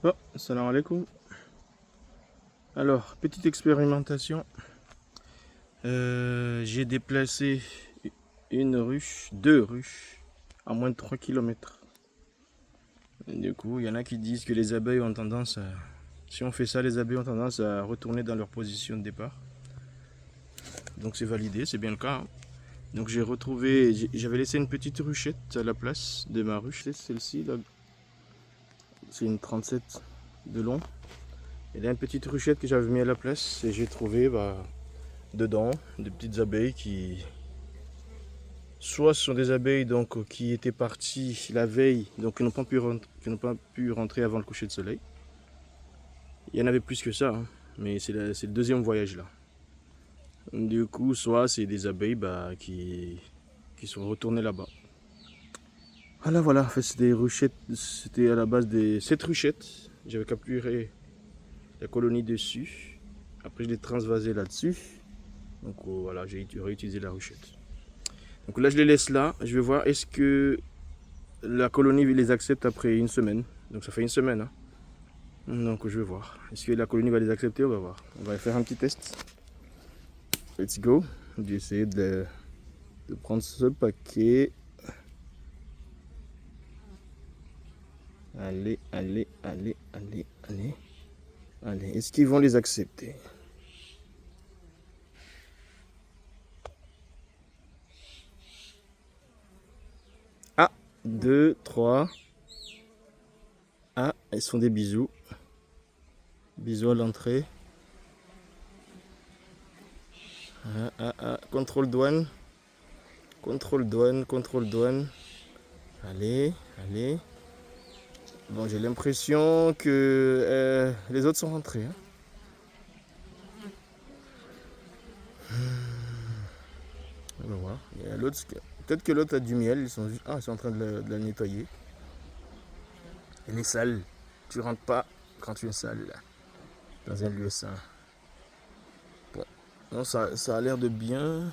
Oh, salam alaikum. Alors, petite expérimentation. J'ai déplacé une ruche, deux ruches, à moins de 3 km. Du coup, il y en a qui disent que les abeilles ont tendance à... Si on fait ça, les abeilles ont tendance à retourner dans leur position de départ. Donc c'est validé, c'est bien le cas, hein. Donc j'ai retrouvé... J'avais laissé une petite ruchette à la place de ma ruche. C'est celle-ci, là. C'est une 37 de long. Et là, une petite ruchette que j'avais mis à la place. Et j'ai trouvé... dedans des petites abeilles qui soit ce sont des abeilles donc qui étaient parties la veille donc qui n'ont pas pu rentrer avant le coucher de soleil. Il y en avait plus que ça, hein, mais c'est le deuxième voyage là. Du coup, soit c'est des abeilles qui sont retournées là-bas. Voilà, voilà, en fait, c'est des ruchettes, c'était à la base des 7 ruchettes. J'avais capturé la colonie dessus. Après, je l'ai transvasé là-dessus. Donc voilà, j'ai réutilisé la ruchette. Donc là, je les laisse là. Je vais voir est-ce que la colonie les accepte après une semaine. Donc ça fait une semaine, hein. Donc je vais voir. Est-ce que la colonie va les accepter? On va voir. On va faire un petit test. Let's go. Je vais essayer de prendre ce paquet. Allez, allez, allez, allez, allez. Allez, est-ce qu'ils vont les accepter? Ah, 2, 3. Ah, ils font des bisous. Bisous à l'entrée. Ah, ah, ah. Contrôle douane. Contrôle douane, contrôle douane. Allez, allez. Bon, j'ai l'impression que les autres sont rentrés, hein. On va voir. Il y a l'autre. Peut-être que l'autre a du miel. Ils sont en train de la nettoyer. Elle est sale. Tu rentres pas quand tu es sale là, dans un lieu sain. Bon. Non, ça a l'air d'être bien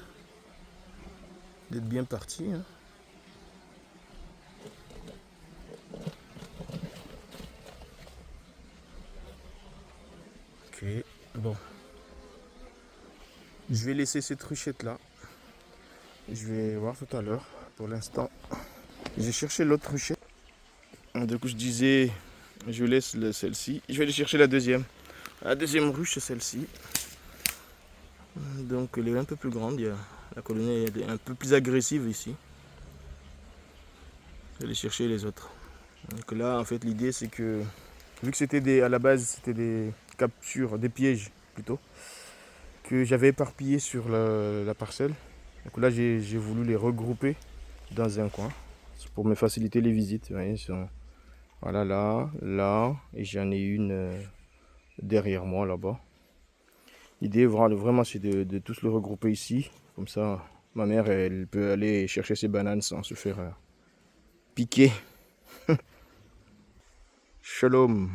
parti, hein. Ok. Bon. Je vais laisser cette ruchette là. Je vais voir tout à l'heure. Pour l'instant, j'ai cherché l'autre ruchette. Du coup, je disais, je laisse celle-ci. Je vais aller chercher la deuxième. La deuxième ruche, c'est celle-ci. Donc, elle est un peu plus grande. La colonie est un peu plus agressive ici. Je vais aller chercher les autres. Donc là, en fait, l'idée, c'est que, vu que à la base, c'était des captures, des pièges plutôt, que j'avais éparpillé sur la parcelle. Donc là, j'ai voulu les regrouper dans un coin pour me faciliter les visites. Vous voyez, voilà, là, et j'en ai une derrière moi là-bas. L'idée vraiment, c'est de tous le regrouper ici. Comme ça, ma mère, elle peut aller chercher ses bananes sans se faire piquer. Shalom.